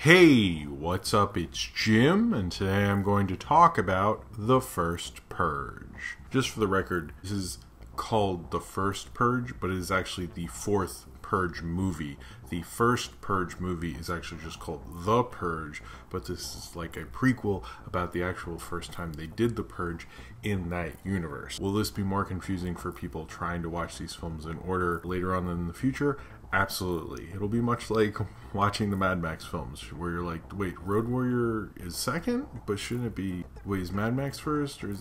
Hey, what's up? It's Jim, and today I'm going to talk about The First Purge. Just for the record, this is called The First Purge, but it is actually the fourth Purge movie. The First Purge movie is actually just called The Purge, but this is like a prequel about the actual first time they did The Purge in that universe. Will this be more confusing for people trying to watch these films in order later on in the future? Absolutely. It'll be much like watching the Mad Max films, where you're like, wait, Road Warrior is second? But shouldn't it be, wait, is Mad Max first? Or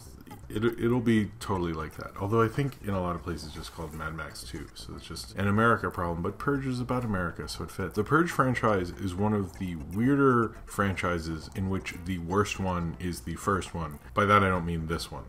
it'll be totally like that. Although I think in a lot of places it's just called Mad Max 2, so it's just an America problem, but Purge is about America, so it fits. The Purge franchise is one of the weirder franchises in which the worst one is the first one. By that I don't mean this one.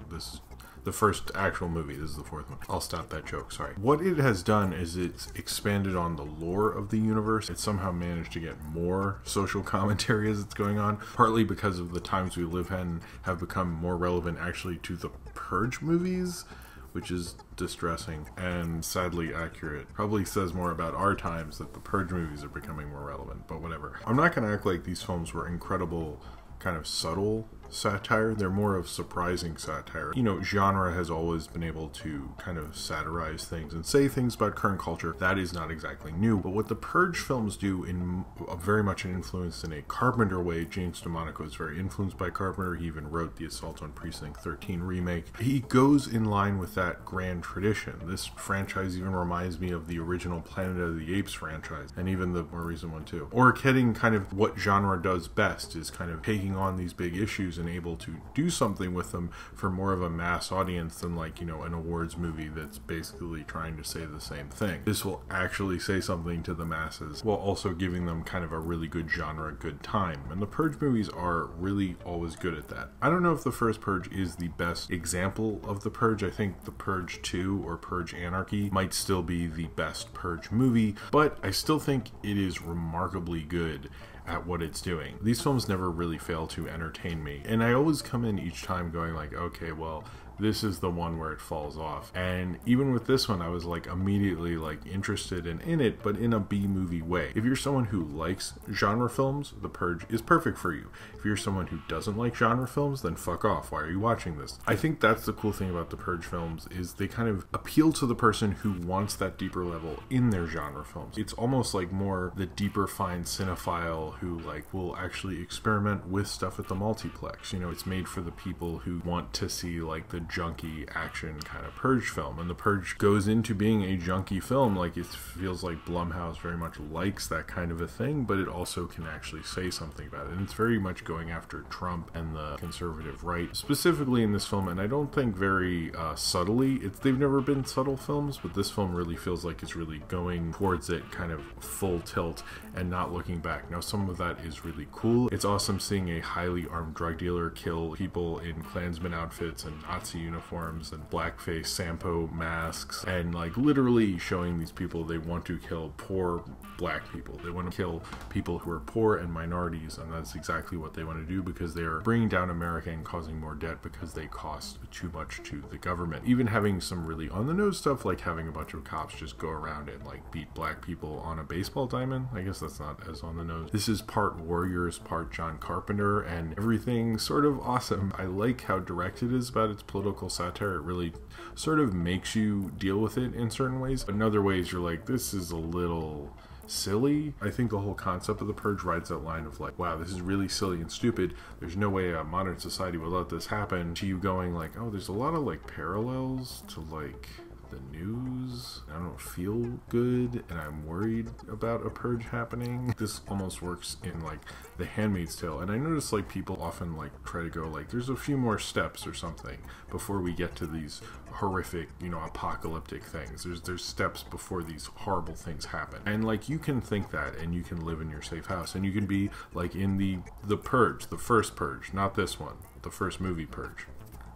The first actual movie. This is the fourth one. I'll stop that joke, sorry. What it has done is it's expanded on the lore of the universe. It somehow managed to get more social commentary as it's going on, partly because of the times we live in have become more relevant actually to the Purge movies, which is distressing and sadly accurate. Probably says more about our times that the Purge movies are becoming more relevant, but whatever. I'm not going to act like these films were incredible kind of subtle satire. They're more of surprising satire. You know, genre has always been able to kind of satirize things and say things about current culture. That is not exactly new, but what the Purge films do in very much an influence in a Carpenter way. James DeMonaco is very influenced by Carpenter. He even wrote the Assault on Precinct 13 remake. He goes in line with that grand tradition. This franchise even reminds me of the original Planet of the Apes franchise, and even the more recent one too. Or getting kind of what genre does best is kind of taking on these big issues and able to do something with them for more of a mass audience than, like, you know, an awards movie that's basically trying to say the same thing. This will actually say something to the masses while also giving them kind of a really good genre, good time. And the Purge movies are really always good at that. I don't know if the first Purge is the best example of the Purge. I think the Purge 2 or Purge Anarchy might still be the best Purge movie, but I still think it is remarkably good at what it's doing. These films never really fail to entertain me, and I always come in each time going like, okay, well, this is the one where it falls off. And even with this one, I was like immediately like interested in it, but in a B-movie way. If you're someone who likes genre films, The Purge is perfect for you. If you're someone who doesn't like genre films, then fuck off. Why are you watching this? I think that's the cool thing about the Purge films, is they kind of appeal to the person who wants that deeper level in their genre films. It's almost like more the deeper fine cinephile who like will actually experiment with stuff at the multiplex. You know, it's made for the people who want to see like the junky action kind of Purge film, and the Purge goes into being a junky film. Like, it feels like Blumhouse very much likes that kind of a thing, but it also can actually say something about it, and it's very much going after Trump and the conservative right specifically in this film, and I don't think very subtly. They've never been subtle films, but this film really feels like it's really going towards it kind of full tilt and not looking back. Now, some of that is really cool. It's awesome seeing a highly armed drug dealer kill people in Klansman outfits and Nazi uniforms and blackface Sampo masks, and like literally showing these people they want to kill poor black people. They want to kill people who are poor and minorities, and that's exactly what they want to do, because they are bringing down America and causing more debt because they cost too much to the government. Even having some really on-the-nose stuff, like having a bunch of cops just go around and like beat black people on a baseball diamond. I guess that's not as on-the-nose. This is part Warriors, part John Carpenter, and everything sort of awesome. I like how direct it is about its political satire. It really sort of makes you deal with it in certain ways, but in other ways you're like, this is a little silly. I think the whole concept of the Purge rides that line of like, wow, this is really silly and stupid. There's no way a modern society would let this happen, to you going like, oh, there's a lot of like parallels to like the news. I don't feel good, and I'm worried about a purge happening. This almost works in like The Handmaid's Tale, and I notice like people often like try to go like, there's a few more steps or something before we get to these horrific, you know, apocalyptic things. There's steps before these horrible things happen, and like you can think that, and you can live in your safe house, and you can be like in the Purge, the first Purge, not this one, the first movie Purge.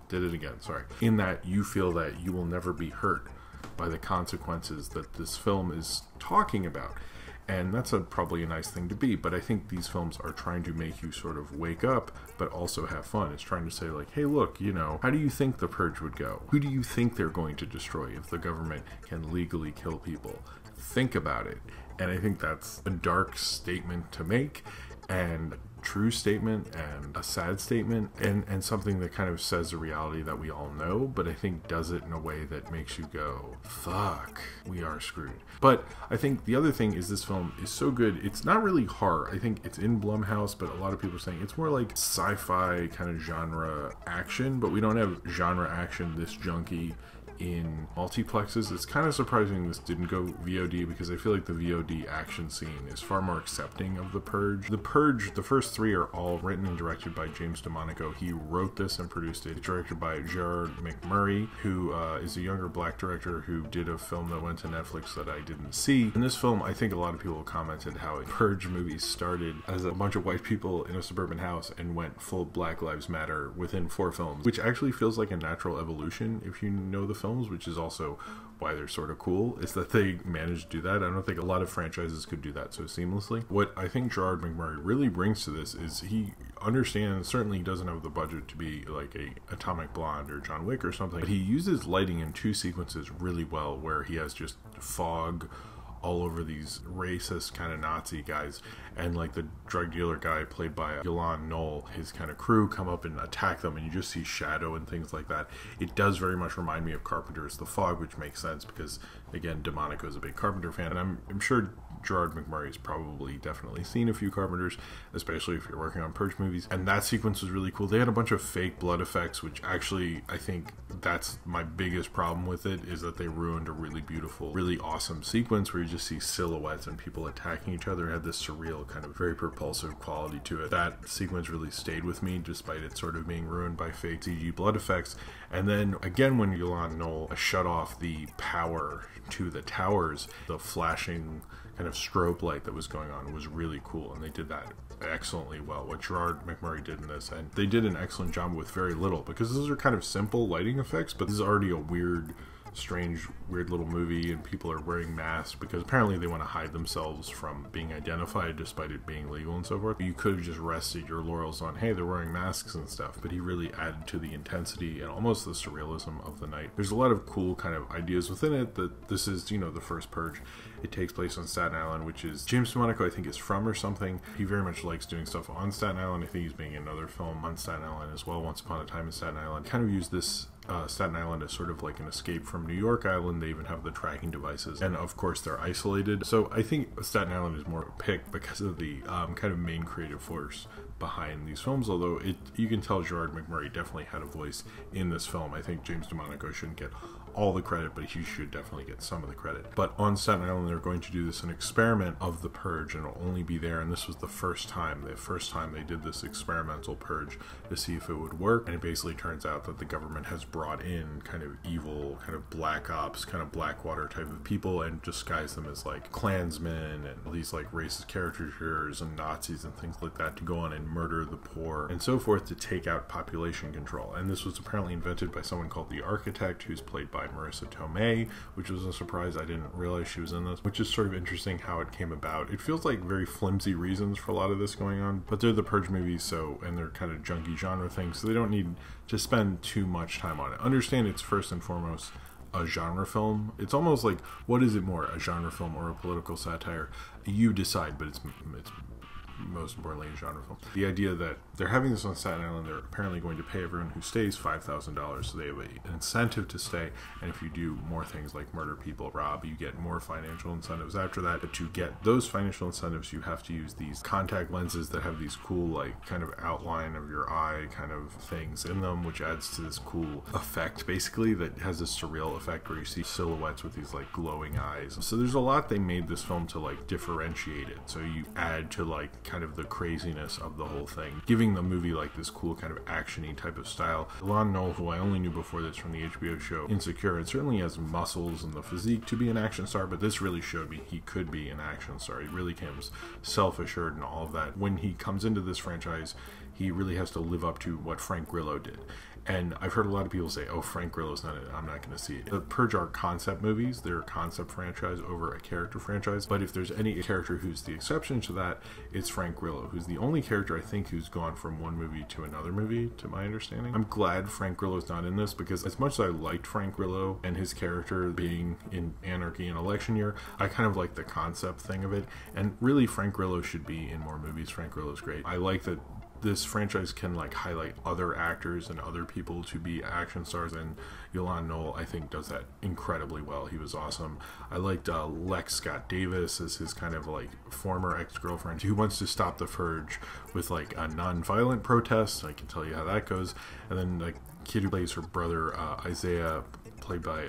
Did it again, sorry. In that you feel that you will never be hurt by the consequences that this film is talking about. And that's probably a nice thing to be, but I think these films are trying to make you sort of wake up, but also have fun. It's trying to say like, hey look, you know, how do you think the Purge would go? Who do you think they're going to destroy if the government can legally kill people? Think about it. And I think that's a dark statement to make, and true statement and a sad statement, and something that kind of says a reality that we all know, but I think does it in a way that makes you go, fuck, we are screwed. But I think the other thing is this film is so good, it's not really horror. I think it's in Blumhouse, but a lot of people are saying it's more like sci-fi kind of genre action, but we don't have genre action this junky in multiplexes. It's kind of surprising this didn't go VOD, because I feel like the VOD action scene is far more accepting of The Purge. The Purge, the first three are all written and directed by James DeMonaco. He wrote this and produced it. It's directed by Gerard McMurray, who is a younger black director who did a film that went to Netflix that I didn't see. In this film, I think a lot of people commented how Purge movies started as a bunch of white people in a suburban house and went full Black Lives Matter within 4 films, which actually feels like a natural evolution if you know the film, which is also why they're sort of cool, is that they managed to do that. I don't think a lot of franchises could do that so seamlessly. What I think Gerard McMurray really brings to this is he understands, certainly he doesn't have the budget to be like a Atomic Blonde or John Wick or something, but he uses lighting in 2 sequences really well, where he has just fog all over these racist kind of Nazi guys, and like the drug dealer guy played by Yolan Knoll, his kind of crew come up and attack them, and you just see shadow and things like that. It does very much remind me of Carpenter's The Fog, which makes sense because, again, DeMonaco is a big Carpenter fan, and I'm sure Gerard McMurray's probably definitely seen a few Carpenters, especially if you're working on Purge movies, and that sequence was really cool. They had a bunch of fake blood effects, which actually, I think that's my biggest problem with it, is that they ruined a really beautiful, really awesome sequence where you just see silhouettes and people attacking each other. It had this surreal kind of very propulsive quality to it. That sequence really stayed with me, despite it sort of being ruined by fake CG blood effects. And then again, when Yolan Knoll shut off the power to the towers, the flashing kind of strobe light that was going on was really cool, and they did that excellently well, what Gerard McMurray did in this, and they did an excellent job with very little, because those are kind of simple lighting effects, but this is already a weird, strange, weird little movie, and people are wearing masks because apparently they want to hide themselves from being identified despite it being legal and so forth. You could have just rested your laurels on, hey, they're wearing masks and stuff, but he really added to the intensity and almost the surrealism of the night. There's a lot of cool kind of ideas within it, that this is, you know, the first Purge. It takes place on Staten Island, which is James DeMonaco, I think, is from or something. He very much likes doing stuff on Staten Island. I think he's making another film on Staten Island as well, Once Upon a Time in Staten Island. Kind of used this Staten Island as sort of like an escape from New York Island. They even have the tracking devices, and of course they're isolated. So I think Staten Island is more picked because of the kind of main creative force behind these films, although you can tell Gerard McMurray definitely had a voice in this film. I think James DeMonaco shouldn't get all the credit, but he should definitely get some of the credit. But on Staten Island, they're going to do this, an experiment of the Purge, and it'll only be there, and this was the first time they did this experimental Purge to see if it would work, and it basically turns out that the government has brought in kind of evil, kind of black ops, kind of Blackwater type of people, and disguised them as like Klansmen and these like racist caricatures and Nazis and things like that to go on and murder the poor and so forth to take out population control. And this was apparently invented by someone called the Architect, who's played by Marissa Tomei, which was a surprise. I didn't realize she was in this, which is sort of interesting how it came about. It feels like very flimsy reasons for a lot of this going on, but they're the Purge movies, so, and they're kind of junky genre things, so they don't need to spend too much time on it. Understand it's first and foremost a genre film. It's almost like, what is it more, a genre film or a political satire? You decide, but it's most importantly a genre film. The idea that they're having this on Staten Island, they're apparently going to pay everyone who stays $5,000, so they have an incentive to stay, and if you do more things like murder people, rob, you get more financial incentives after that. But to get those financial incentives, you have to use these contact lenses that have these cool like kind of outline of your eye kind of things in them, which adds to this cool effect basically that has this surreal effect where you see silhouettes with these like glowing eyes. So there's a lot they made this film to like differentiate it, so you add to like kind of the craziness of the whole thing, giving the movie like this cool kind of action-y type of style. Yolan Knoll, who I only knew before this from the HBO show Insecure, and certainly has muscles and the physique to be an action star, but this really showed me he could be an action star. He really came self-assured and all of that. When he comes into this franchise, he really has to live up to what Frank Grillo did. And I've heard a lot of people say, oh, Frank Grillo's not in it, I'm not going to see it. The Purge are concept movies. They're a concept franchise over a character franchise. But if there's any character who's the exception to that, it's Frank Frank Grillo, who's the only character I think who's gone from one movie to another movie, to my understanding. I'm glad Frank Grillo's not in this, because as much as I liked Frank Grillo and his character being in Anarchy and Election Year, I kind of like the concept thing of it. And really, Frank Grillo should be in more movies. Frank Grillo's great. I like that this franchise can like highlight other actors and other people to be action stars, and Nolan, I think, does that incredibly well. He was awesome. I liked Lex Scott Davis as his kind of like former ex-girlfriend who wants to stop the Purge with like a non-violent protest. I can tell you how that goes. And then the kid who plays her brother, Isaiah, played by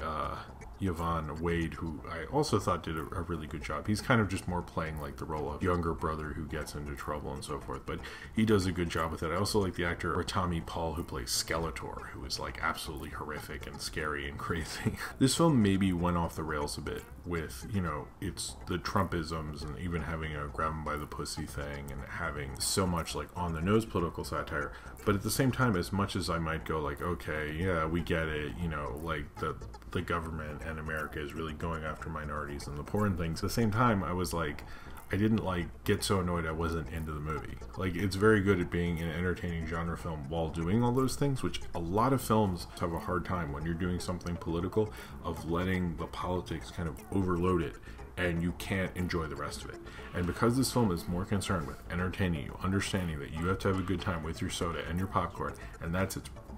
Yvonne Wade, who I also thought did a really good job. He's kind of just more playing like the role of younger brother who gets into trouble and so forth, but he does a good job with it. I also like the actor Tommy Paul who plays Skeletor, who is like absolutely horrific and scary and crazy. This film maybe went off the rails a bit with, you know, it's the Trumpisms and even having a grab 'em by the pussy thing and having so much like on the nose political satire. But at the same time, as much as I might go like, okay, yeah, we get it, you know, like the government and America is really going after minorities and the poor and things. At the same time, I was like, I didn't like get so annoyed I wasn't into the movie. Like, it's very good at being an entertaining genre film while doing all those things, which a lot of films have a hard time when you're doing something political, of letting the politics kind of overload it and you can't enjoy the rest of it. And because this film is more concerned with entertaining you, understanding that you have to have a good time with your soda and your popcorn, and that's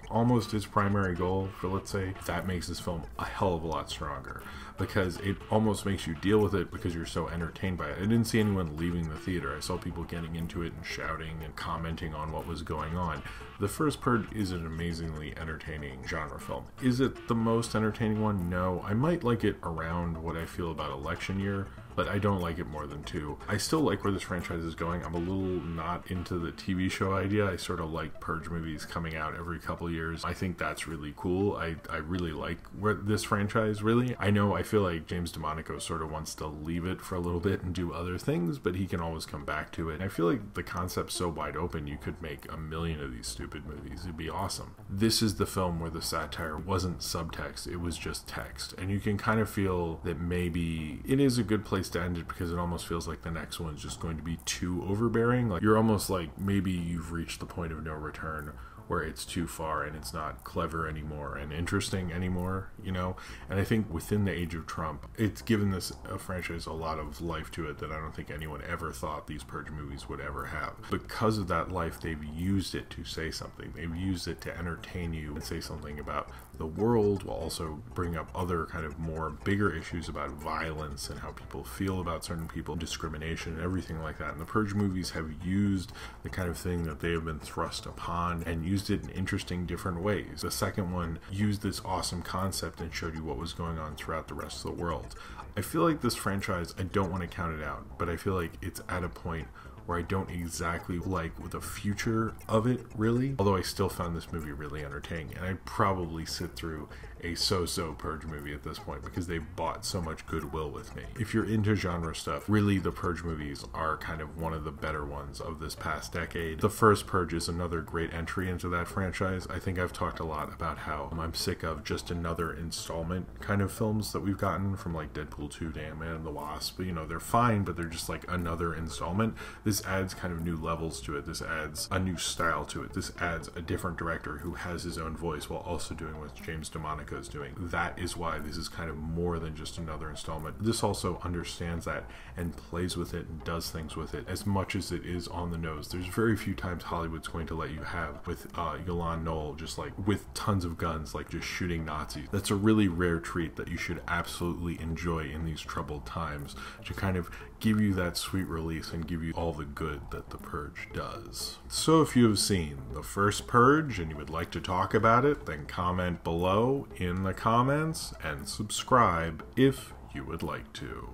almost its primary goal for, let's say, that makes this film a hell of a lot stronger, because it almost makes you deal with it because you're so entertained by it. I didn't see anyone leaving the theater. I saw people getting into it and shouting and commenting on what was going on. The First Purge is an amazingly entertaining genre film. Is it the most entertaining one? No. I might like it around what I feel about Election Year, but I don't like it more than 2. I still like where this franchise is going. I'm a little not into the TV show idea. I sort of like Purge movies coming out every couple years. I think that's really cool. I really like where this franchise, really. I feel like James DeMonico sort of wants to leave it for a little bit and do other things, but he can always come back to it. And I feel like the concept's so wide open, you could make a million of these stupid movies. It'd be awesome. This is the film where the satire wasn't subtext, it was just text. And you can kind of feel that maybe it is a good place to end it, because it almost feels like the next one's just going to be too overbearing. Like, you're almost like, maybe you've reached the point of no return where it's too far and it's not clever anymore and interesting anymore, you know? And I think within the age of Trump, it's given this franchise a lot of life to it that I don't think anyone ever thought these Purge movies would ever have. Because of that life, they've used it to say something. They've used it to entertain you and say something about the world, while also bring up other kind of more bigger issues about violence and how people feel about certain people, discrimination and everything like that. And the Purge movies have used the kind of thing that they have been thrust upon and used it in interesting different ways. The second one used this awesome concept and showed you what was going on throughout the rest of the world. I feel like this franchise, I don't want to count it out, but I feel like it's at a point where I don't exactly like the future of it, really. Although I still found this movie really entertaining, and I'd probably sit through a so-so Purge movie at this point because they've bought so much goodwill with me. If you're into genre stuff, really the Purge movies are kind of one of the better ones of this past decade. The First Purge is another great entry into that franchise. I think I've talked a lot about how I'm sick of just another installment kind of films that we've gotten, from like Deadpool 2 to Ant-Man and the Wasp. You know, they're fine, but they're just like another installment. This adds kind of new levels to it. This adds a new style to it. This adds a different director who has his own voice while also doing what James DeMonico is doing. That is why this is kind of more than just another installment. This also understands that and plays with it and does things with it as much as it is on the nose. There's very few times Hollywood's going to let you have with Nolan just like with tons of guns, like just shooting Nazis. That's a really rare treat that you should absolutely enjoy in these troubled times, to kind of give you that sweet release and give you all the good that the Purge does. So if you have seen the First Purge and you would like to talk about it, then comment below in the comments and subscribe if you would like to.